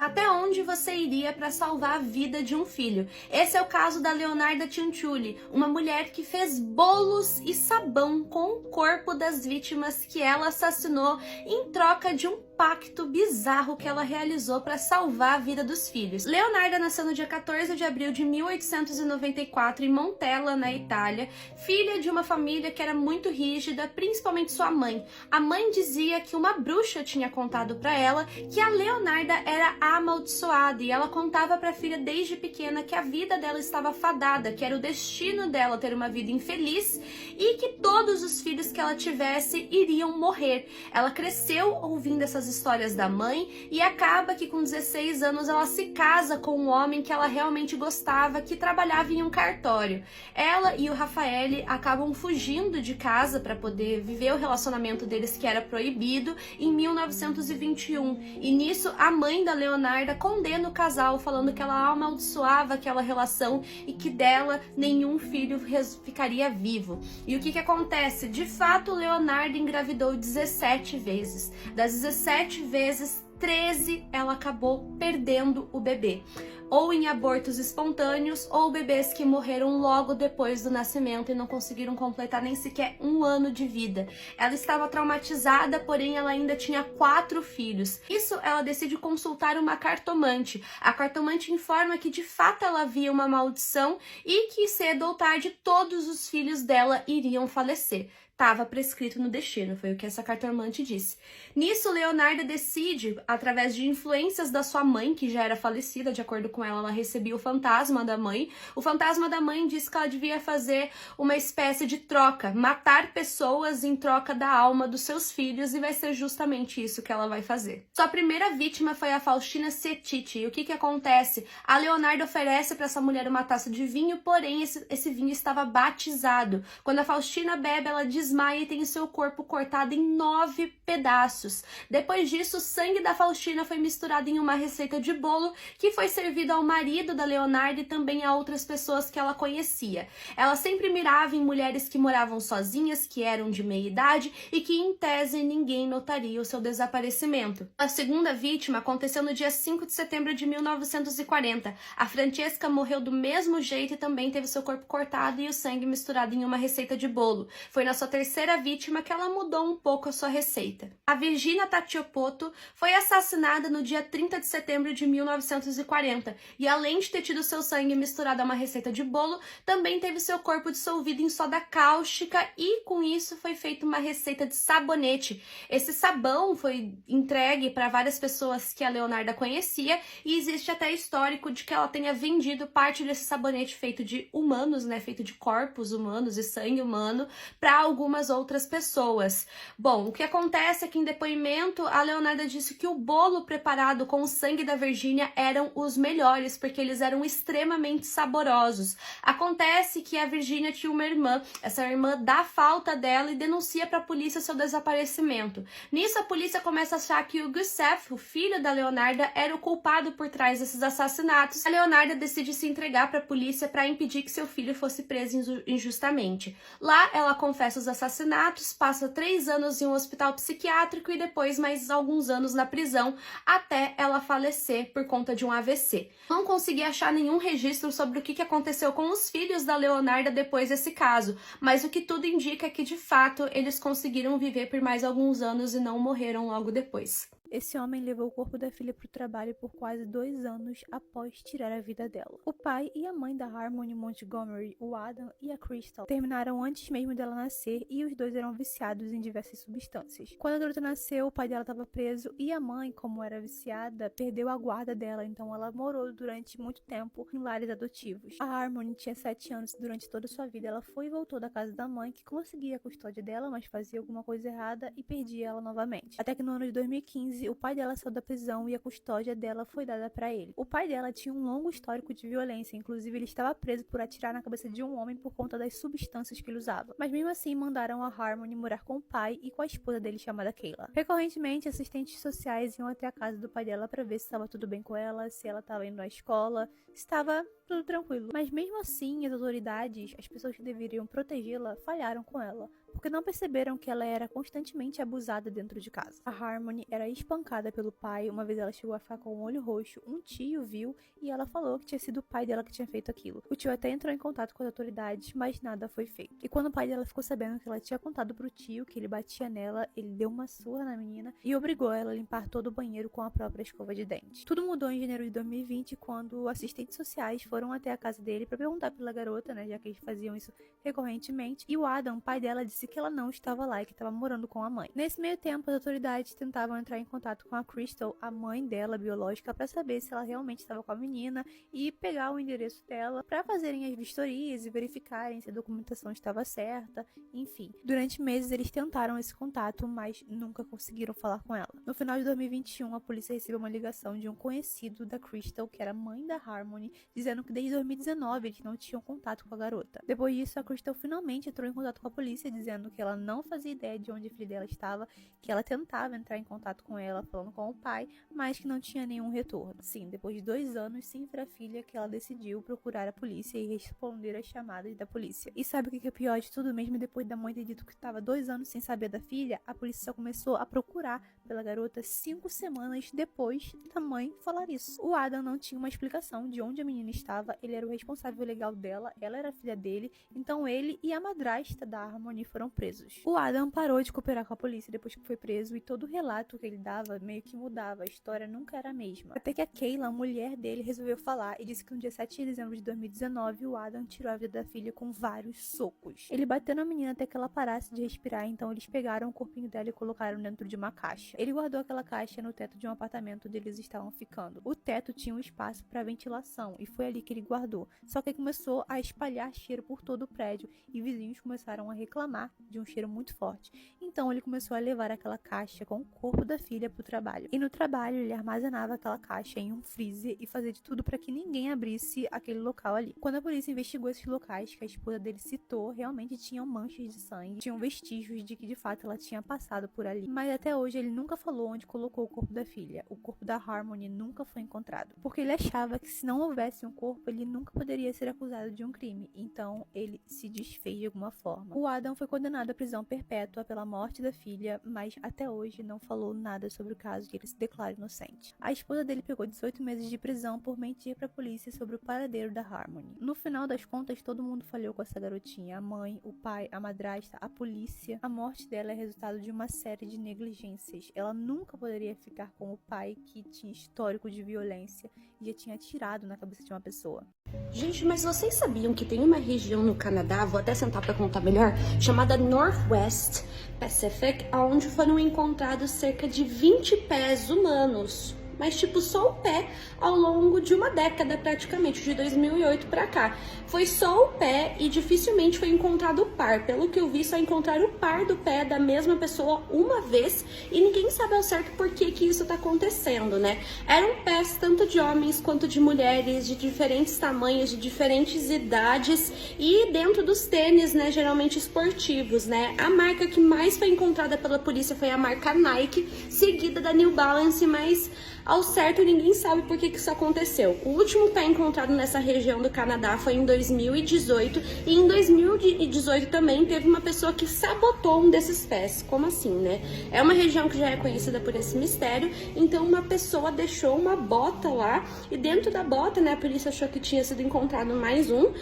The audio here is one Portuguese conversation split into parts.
Até onde você iria para salvar a vida de um filho? Esse é o caso da Leonarda Cianciulli, uma mulher que fez bolos e sabão com o corpo das vítimas que ela assassinou em troca de um pacto bizarro que ela realizou para salvar a vida dos filhos. Leonarda nasceu no dia 14 de abril de 1894 em Montella, na Itália, filha de uma família que era muito rígida, principalmente sua mãe. A mãe dizia que uma bruxa tinha contado para ela que a Leonarda era amaldiçoada e ela contava para a filha desde pequena que a vida dela estava fadada, que era o destino dela ter uma vida infeliz e que todos os filhos que ela tivesse iriam morrer. Ela cresceu ouvindo essas histórias da mãe e acaba que com 16 anos ela se casa com um homem que ela realmente gostava, que trabalhava em um cartório. Ela e o Raffaele acabam fugindo de casa para poder viver o relacionamento deles que era proibido em 1921. E nisso a mãe da Leonarda condena o casal, falando que ela amaldiçoava aquela relação e que dela nenhum filho ficaria vivo. E o que acontece? De fato, Leonarda engravidou 17 vezes. Das 17 vezes, 13 ela acabou perdendo o bebê, ou em abortos espontâneos, ou bebês que morreram logo depois do nascimento e não conseguiram completar nem sequer um ano de vida. Ela estava traumatizada, porém ela ainda tinha 4 filhos. Isso ela decide consultar uma cartomante. A cartomante informa que de fato ela havia uma maldição e que cedo ou tarde todos os filhos dela iriam falecer. Estava prescrito no destino, foi o que essa cartomante disse. Nisso, Leonarda decide, através de influências da sua mãe, que já era falecida, de acordo com ela recebia o fantasma da mãe. O fantasma da mãe disse que ela devia fazer uma espécie de troca, matar pessoas em troca da alma dos seus filhos, e vai ser justamente isso que ela vai fazer. Sua primeira vítima foi a Faustina Cettiti. E o que acontece? A Leonarda oferece para essa mulher uma taça de vinho, porém esse vinho estava batizado. Quando a Faustina bebe, ela desmaia e tem seu corpo cortado em 9 pedaços. Depois disso, o sangue da Faustina foi misturado em uma receita de bolo que foi servido ao marido da Leonarda e também a outras pessoas que ela conhecia. Ela sempre mirava em mulheres que moravam sozinhas, que eram de meia idade e que, em tese, ninguém notaria o seu desaparecimento. A segunda vítima aconteceu no dia 5 de setembro de 1940. A Francesca morreu do mesmo jeito e também teve seu corpo cortado e o sangue misturado em uma receita de bolo. Foi na sua terceira vítima que ela mudou um pouco a sua receita. A Virginia Tachiopoto foi assassinada no dia 30 de setembro de 1940 e, além de ter tido seu sangue misturado a uma receita de bolo, também teve seu corpo dissolvido em soda cáustica e, com isso, foi feita uma receita de sabonete. Esse sabão foi entregue para várias pessoas que a Leonarda conhecia e existe até histórico de que ela tenha vendido parte desse sabonete feito de humanos, feito de corpos humanos e sangue humano, para algumas outras pessoas. Bom, o que acontece é que em depoimento a Leonarda disse que o bolo preparado com o sangue da Virginia eram os melhores, porque eles eram extremamente saborosos. Acontece que a Virginia tinha uma irmã, essa irmã dá falta dela e denuncia para a polícia seu desaparecimento. Nisso a polícia começa a achar que o Gustav, o filho da Leonarda, era o culpado por trás desses assassinatos. A Leonarda decide se entregar para a polícia para impedir que seu filho fosse preso injustamente. Lá ela confessa os assassinatos, passa 3 anos em um hospital psiquiátrico e depois mais alguns anos na prisão, até ela falecer por conta de um AVC. Não consegui achar nenhum registro sobre o que aconteceu com os filhos da Leonarda depois desse caso, mas o que tudo indica é que, de fato, eles conseguiram viver por mais alguns anos e não morreram logo depois. Esse homem levou o corpo da filha para o trabalho por quase 2 anos após tirar a vida dela. O pai e a mãe da Harmony Montgomery, o Adam e a Crystal, terminaram antes mesmo dela nascer e os dois eram viciados em diversas substâncias. Quando a garota nasceu, o pai dela estava preso e a mãe, como era viciada, perdeu a guarda dela, então ela morou durante muito tempo em lares adotivos. A Harmony tinha 7 anos e durante toda a sua vida ela foi e voltou da casa da mãe, que conseguia a custódia dela, mas fazia alguma coisa errada e perdia ela novamente. Até que no ano de 2015, o pai dela saiu da prisão e a custódia dela foi dada para ele. O pai dela tinha um longo histórico de violência, inclusive ele estava preso por atirar na cabeça de um homem por conta das substâncias que ele usava. Mas mesmo assim, mandaram a Harmony morar com o pai e com a esposa dele chamada Kayla. Recorrentemente, assistentes sociais iam até a casa do pai dela para ver se estava tudo bem com ela, se ela estava indo à escola, se estava tudo tranquilo. Mas mesmo assim, as autoridades, as pessoas que deveriam protegê-la, falharam com ela. porque não perceberam que ela era constantemente abusada dentro de casa. A Harmony era espancada pelo pai, uma vez ela chegou a ficar com o olho roxo, um tio viu e ela falou que tinha sido o pai dela que tinha feito aquilo. O tio até entrou em contato com as autoridades, mas nada foi feito. E quando o pai dela ficou sabendo que ela tinha contado pro tio que ele batia nela, ele deu uma surra na menina e obrigou ela a limpar todo o banheiro com a própria escova de dente. Tudo mudou em janeiro de 2020, quando assistentes sociais foram até a casa dele para perguntar pela garota, né, já que eles faziam isso recorrentemente, e o Adam, pai dela, disse que ela não estava lá e que estava morando com a mãe. Nesse meio tempo, as autoridades tentavam entrar em contato com a Crystal, a mãe dela biológica, para saber se ela realmente estava com a menina e pegar o endereço dela para fazerem as vistorias e verificarem se a documentação estava certa, enfim. Durante meses eles tentaram esse contato, mas nunca conseguiram falar com ela. No final de 2021, a polícia recebeu uma ligação de um conhecido da Crystal, que era mãe da Harmony, dizendo que desde 2019 eles não tinham contato com a garota. Depois disso, a Crystal finalmente entrou em contato com a polícia, dizendo que ela não fazia ideia de onde a filha dela estava, que ela tentava entrar em contato com ela, falando com o pai, mas que não tinha nenhum retorno. Sim, depois de 2 anos sem ver a filha, que ela decidiu procurar a polícia e responder às chamadas da polícia. E sabe o que é pior de tudo? Mesmo depois da mãe ter dito que estava 2 anos sem saber da filha, a polícia só começou a procurar pela garota 5 semanas depois da mãe falar isso. O Adam não tinha uma explicação de onde a menina estava, ele era o responsável legal dela, ela era a filha dele, então ele e a madrasta da Harmony foram presos. O Adam parou de cooperar com a polícia depois que foi preso e todo o relato que ele dava meio que mudava, a história nunca era a mesma. Até que a Kayla, a mulher dele, resolveu falar e disse que no dia 7 de dezembro de 2019 o Adam tirou a vida da filha com vários socos. Ele bateu na menina até que ela parasse de respirar, então eles pegaram o corpinho dela e colocaram dentro de uma caixa. Ele guardou aquela caixa no teto de um apartamento onde eles estavam ficando. O teto tinha um espaço para ventilação e foi ali que ele guardou. Só que começou a espalhar cheiro por todo o prédio e vizinhos começaram a reclamar de um cheiro muito forte. Então ele começou a levar aquela caixa com o corpo da filha para o trabalho. E no trabalho ele armazenava aquela caixa em um freezer e fazia de tudo para que ninguém abrisse aquele local ali. Quando a polícia investigou esses locais que a esposa dele citou, realmente tinham manchas de sangue, tinham vestígios de que de fato ela tinha passado por ali. Mas até hoje ele nunca falou onde colocou o corpo da filha. O corpo da Harmony nunca foi encontrado, porque ele achava que se não houvesse um corpo, ele nunca poderia ser acusado de um crime. Então ele se desfez de alguma forma. O Adam foi condenado à prisão perpétua pela morte da filha, mas até hoje não falou nada sobre o caso e ele se declara inocente. A esposa dele pegou 18 meses de prisão por mentir para a polícia sobre o paradeiro da Harmony. No final das contas, todo mundo falhou com essa garotinha. A mãe, o pai, a madrasta, a polícia. A morte dela é resultado de uma série de negligências. Ela nunca poderia ficar com o pai, que tinha histórico de violência e já tinha atirado na cabeça de uma pessoa. Gente, mas vocês sabiam que tem uma região no Canadá, vou até sentar para contar melhor, chamada Northwest Pacific, onde foram encontrados cerca de 20 pés humanos, mas tipo só o pé ao longo de uma década praticamente, de 2008 para cá. Foi só o pé e dificilmente foi encontrado o par. Pelo que eu vi, só encontraram o par do pé da mesma pessoa uma vez e ninguém sabe ao certo por que isso tá acontecendo, né? Eram pés tanto de homens quanto de mulheres, de diferentes tamanhos, de diferentes idades e dentro dos tênis, né, geralmente esportivos, né? A marca que mais foi encontrada pela polícia foi a marca Nike, seguida da New Balance, mas ao certo ninguém sabe por que isso aconteceu. O último pé encontrado nessa região do Canadá foi em 2018 e em 2018 também teve uma pessoa que sabotou um desses pés. Como assim, né? É uma região que já é conhecida por esse mistério, então uma pessoa deixou uma bota lá e dentro da bota, né, a polícia achou que tinha sido encontrado mais um,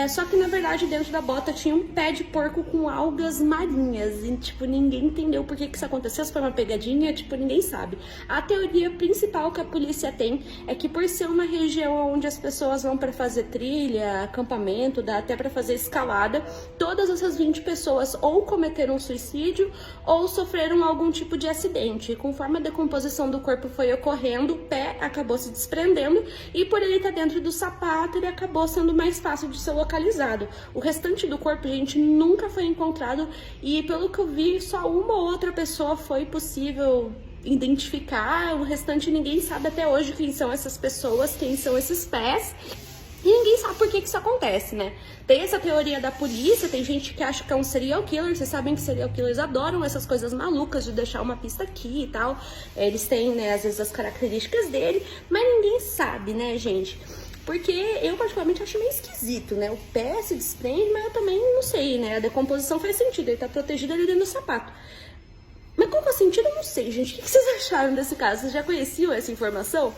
só que na verdade dentro da bota tinha um pé de porco com algas marinhas e tipo, ninguém entendeu por que isso aconteceu, se foi uma pegadinha, tipo, ninguém sabe. A teoria principal que a polícia tem é que por ser uma região onde as pessoas vão para fazer trilha, acampamento, dá até para fazer escalada, todas essas 20 pessoas ou cometeram suicídio ou sofreram algum tipo de acidente. E conforme a decomposição do corpo foi ocorrendo, o pé acabou se desprendendo e por ele estar dentro do sapato, ele acabou sendo mais fácil de ser localizado. O restante do corpo, gente, nunca foi encontrado e pelo que eu vi, só uma ou outra pessoa foi possível identificar, o restante ninguém sabe até hoje quem são essas pessoas, quem são esses pés. E ninguém sabe por que isso acontece, né? Tem essa teoria da polícia, tem gente que acha que é um serial killer. Vocês sabem que serial killers adoram essas coisas malucas de deixar uma pista aqui e tal. Eles têm, né, às vezes as características dele, mas ninguém sabe, né, gente? Porque eu particularmente acho meio esquisito, né? O pé se desprende, mas eu também não sei, né? A decomposição faz sentido, ele tá protegido ali dentro do sapato. Mas qual que é o sentido? Eu não sei, gente. O que vocês acharam desse caso? Vocês já conheciam essa informação?